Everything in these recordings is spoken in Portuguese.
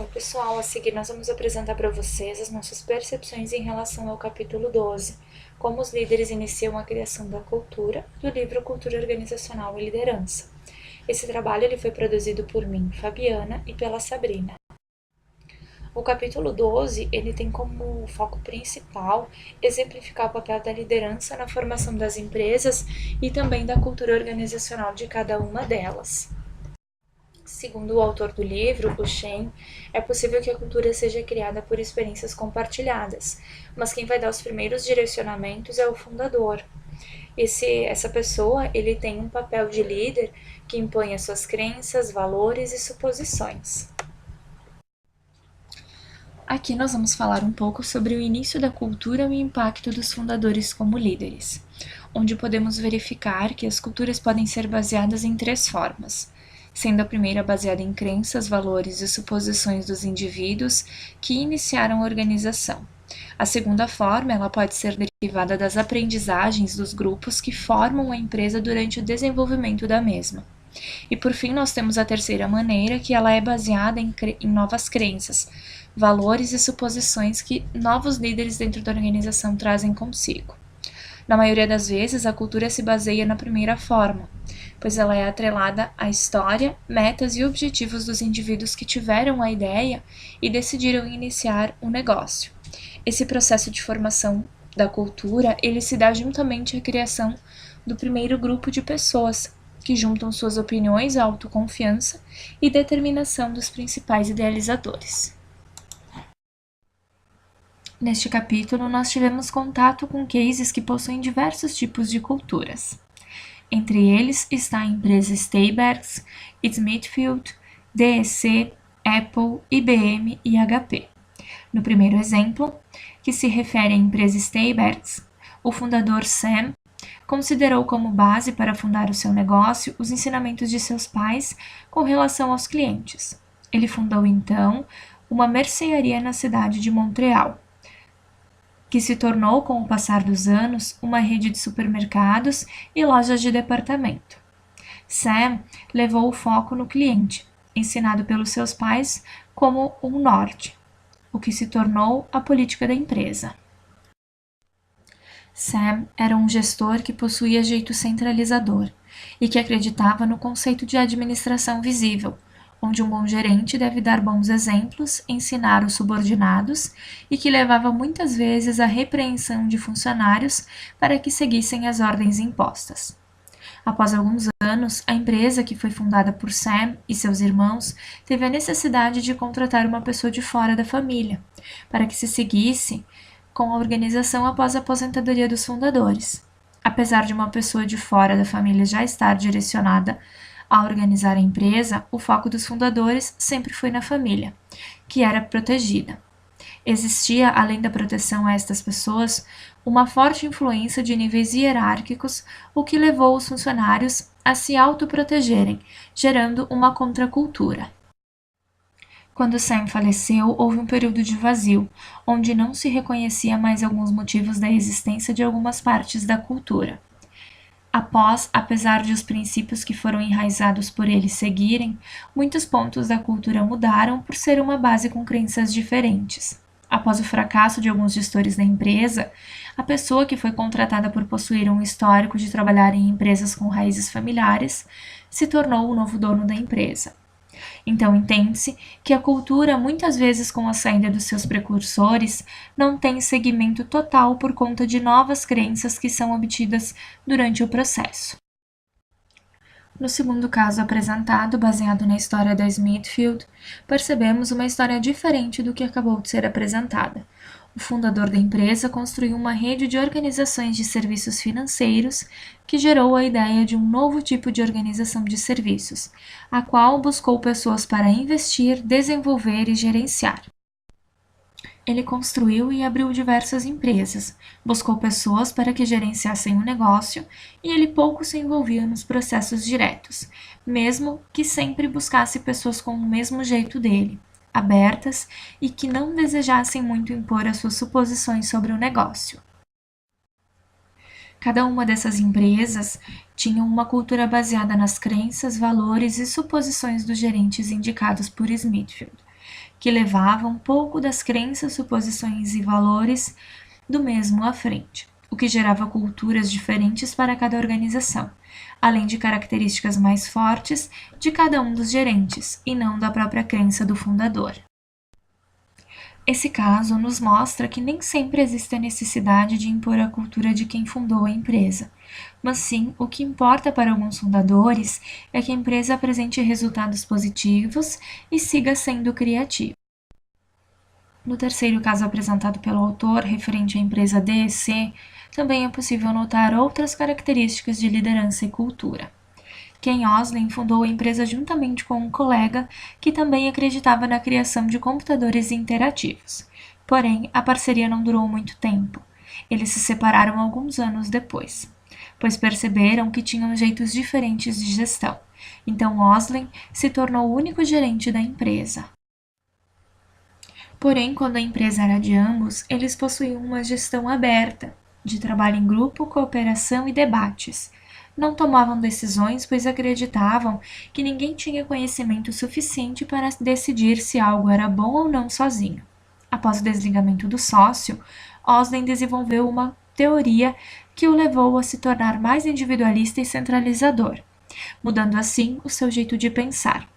Oi pessoal, a seguir nós vamos apresentar para vocês as nossas percepções em relação ao capítulo 12, como os líderes iniciam a criação da cultura, do livro Cultura Organizacional e Liderança. Esse trabalho ele foi produzido por mim, Fabiana, e pela Sabrina. O capítulo 12 ele tem como foco principal exemplificar o papel da liderança na formação das empresas e também da cultura organizacional de cada uma delas. Segundo o autor do livro, o Shen, é possível que a cultura seja criada por experiências compartilhadas, mas quem vai dar os primeiros direcionamentos é o fundador. Essa pessoa ele tem um papel de líder que impõe as suas crenças, valores e suposições. Aqui nós vamos falar um pouco sobre o início da cultura e o impacto dos fundadores como líderes, onde podemos verificar que as culturas podem ser baseadas em 3 formas, sendo a primeira baseada em crenças, valores e suposições dos indivíduos que iniciaram a organização. A segunda forma, ela pode ser derivada das aprendizagens dos grupos que formam a empresa durante o desenvolvimento da mesma. E por fim, nós temos a terceira maneira, que ela é baseada em novas crenças, valores e suposições que novos líderes dentro da organização trazem consigo. Na maioria das vezes, a cultura se baseia na primeira forma, pois ela é atrelada à história, metas e objetivos dos indivíduos que tiveram a ideia e decidiram iniciar um negócio. Esse processo de formação da cultura, ele se dá juntamente à criação do primeiro grupo de pessoas, que juntam suas opiniões, autoconfiança e determinação dos principais idealizadores. Neste capítulo, nós tivemos contato com cases que possuem diversos tipos de culturas. Entre eles está a empresa Steybergs, Smithfield, DEC, Apple, IBM e HP. No primeiro exemplo, que se refere à empresa Steybergs, o fundador Sam considerou como base para fundar o seu negócio os ensinamentos de seus pais com relação aos clientes. Ele fundou então uma mercearia na cidade de Montreal, que se tornou, com o passar dos anos, uma rede de supermercados e lojas de departamento. Sam levou o foco no cliente, ensinado pelos seus pais como um norte, o que se tornou a política da empresa. Sam era um gestor que possuía jeito centralizador e que acreditava no conceito de administração visível, onde um bom gerente deve dar bons exemplos, ensinar os subordinados e que levava muitas vezes à repreensão de funcionários para que seguissem as ordens impostas. Após alguns anos, a empresa, que foi fundada por Sam e seus irmãos, teve a necessidade de contratar uma pessoa de fora da família, para que se seguisse com a organização após a aposentadoria dos fundadores. Apesar de uma pessoa de fora da família já estar direcionada a organizar a empresa, o foco dos fundadores sempre foi na família, que era protegida. Existia, além da proteção a estas pessoas, uma forte influência de níveis hierárquicos, o que levou os funcionários a se autoprotegerem, gerando uma contracultura. Quando Sam faleceu, houve um período de vazio, onde não se reconhecia mais alguns motivos da existência de algumas partes da cultura. Apesar de os princípios que foram enraizados por ele seguirem, muitos pontos da cultura mudaram por ser uma base com crenças diferentes. Após o fracasso de alguns gestores da empresa, a pessoa que foi contratada por possuir um histórico de trabalhar em empresas com raízes familiares se tornou o novo dono da empresa. Então, entende-se que a cultura, muitas vezes com a saída dos seus precursores, não tem seguimento total por conta de novas crenças que são obtidas durante o processo. No segundo caso apresentado, baseado na história da Smithfield, percebemos uma história diferente do que acabou de ser apresentada. O fundador da empresa construiu uma rede de organizações de serviços financeiros que gerou a ideia de um novo tipo de organização de serviços, a qual buscou pessoas para investir, desenvolver e gerenciar. Ele construiu e abriu diversas empresas, buscou pessoas para que gerenciassem o negócio e ele pouco se envolvia nos processos diretos, mesmo que sempre buscasse pessoas com o mesmo jeito dele, abertas e que não desejassem muito impor as suas suposições sobre o negócio. Cada uma dessas empresas tinha uma cultura baseada nas crenças, valores e suposições dos gerentes indicados por Smithfield. que levava um pouco das crenças, suposições e valores do mesmo à frente, o que gerava culturas diferentes para cada organização, além de características mais fortes de cada um dos gerentes, e não da própria crença do fundador. Esse caso nos mostra que nem sempre existe a necessidade de impor a cultura de quem fundou a empresa, mas sim o que importa para alguns fundadores é que a empresa apresente resultados positivos e siga sendo criativa. No terceiro caso apresentado pelo autor, referente à empresa DEC, também é possível notar outras características de liderança e cultura. Ken Oslin fundou a empresa juntamente com um colega que também acreditava na criação de computadores interativos. Porém, a parceria não durou muito tempo. Eles se separaram alguns anos depois, pois perceberam que tinham jeitos diferentes de gestão. Então Oslin se tornou o único gerente da empresa. Porém, quando a empresa era de ambos, eles possuíam uma gestão aberta, de trabalho em grupo, cooperação e debates. Não tomavam decisões, pois acreditavam que ninguém tinha conhecimento suficiente para decidir se algo era bom ou não sozinho. Após o desligamento do sócio, Oslin desenvolveu uma teoria que o levou a se tornar mais individualista e centralizador, mudando assim o seu jeito de pensar.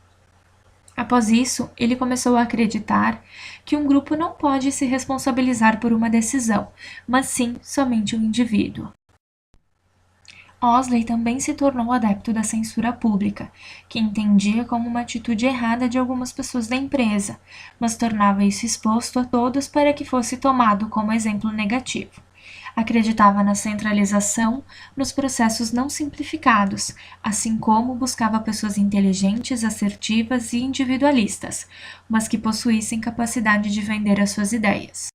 Após isso, ele começou a acreditar que um grupo não pode se responsabilizar por uma decisão, mas sim somente um indivíduo. Osley também se tornou adepto da censura pública, que entendia como uma atitude errada de algumas pessoas da empresa, mas tornava isso exposto a todos para que fosse tomado como exemplo negativo. Acreditava na centralização nos processos não simplificados, assim como buscava pessoas inteligentes, assertivas e individualistas, mas que possuíssem capacidade de vender as suas ideias.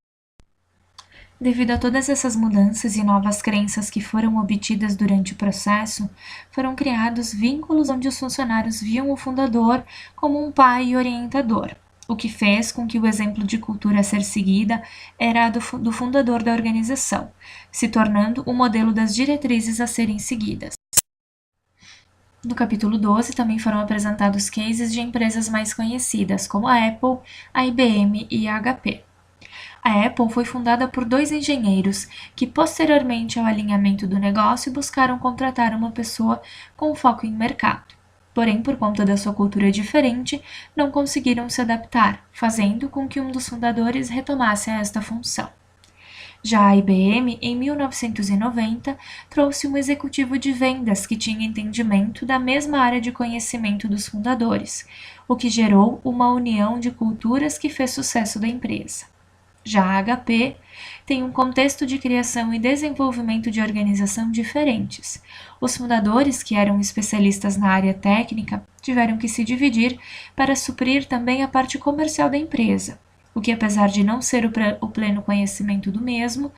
Devido a todas essas mudanças e novas crenças que foram obtidas durante o processo, foram criados vínculos onde os funcionários viam o fundador como um pai e orientador, o que fez com que o exemplo de cultura a ser seguida era a do fundador da organização, se tornando o modelo das diretrizes a serem seguidas. No capítulo 12 também foram apresentados cases de empresas mais conhecidas, como a Apple, a IBM e a HP. A Apple foi fundada por dois engenheiros que, posteriormente ao alinhamento do negócio, buscaram contratar uma pessoa com foco em mercado. Porém, por conta da sua cultura diferente, não conseguiram se adaptar, fazendo com que um dos fundadores retomasse esta função. Já a IBM, em 1990, trouxe um executivo de vendas que tinha entendimento da mesma área de conhecimento dos fundadores, o que gerou uma união de culturas que fez sucesso da empresa. Já a HP tem um contexto de criação e desenvolvimento de organização diferentes. Os fundadores, que eram especialistas na área técnica, tiveram que se dividir para suprir também a parte comercial da empresa, o que, apesar de não ser o pleno conhecimento do mesmo,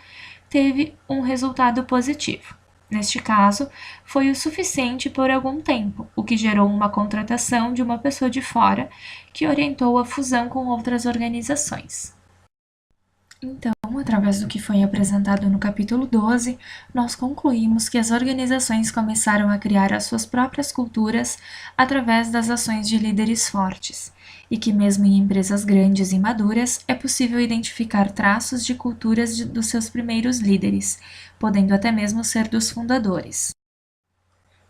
teve um resultado positivo. Neste caso, foi o suficiente por algum tempo, o que gerou uma contratação de uma pessoa de fora que orientou a fusão com outras organizações. Então, através do que foi apresentado no capítulo 12, nós concluímos que as organizações começaram a criar as suas próprias culturas através das ações de líderes fortes, e que mesmo em empresas grandes e maduras é possível identificar traços de culturas dos seus primeiros líderes, podendo até mesmo ser dos fundadores.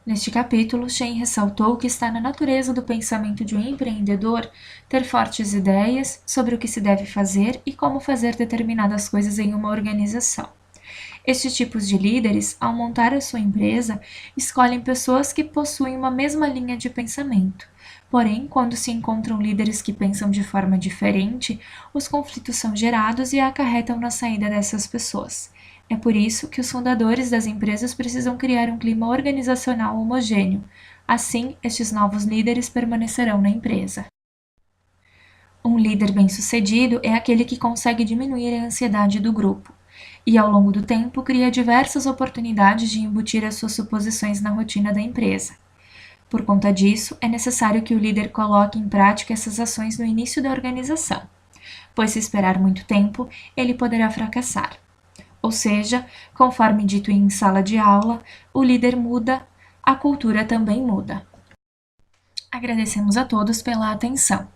Neste capítulo, Shen ressaltou que está na natureza do pensamento de um empreendedor ter fortes ideias sobre o que se deve fazer e como fazer determinadas coisas em uma organização. Estes tipos de líderes, ao montar a sua empresa, escolhem pessoas que possuem uma mesma linha de pensamento. Porém, quando se encontram líderes que pensam de forma diferente, os conflitos são gerados e acarretam na saída dessas pessoas. É por isso que os fundadores das empresas precisam criar um clima organizacional homogêneo. Assim, estes novos líderes permanecerão na empresa. Um líder bem-sucedido é aquele que consegue diminuir a ansiedade do grupo e, ao longo do tempo, cria diversas oportunidades de embutir as suas suposições na rotina da empresa. Por conta disso, é necessário que o líder coloque em prática essas ações no início da organização, pois se esperar muito tempo, ele poderá fracassar. Ou seja, conforme dito em sala de aula, o líder muda, a cultura também muda. Agradecemos a todos pela atenção.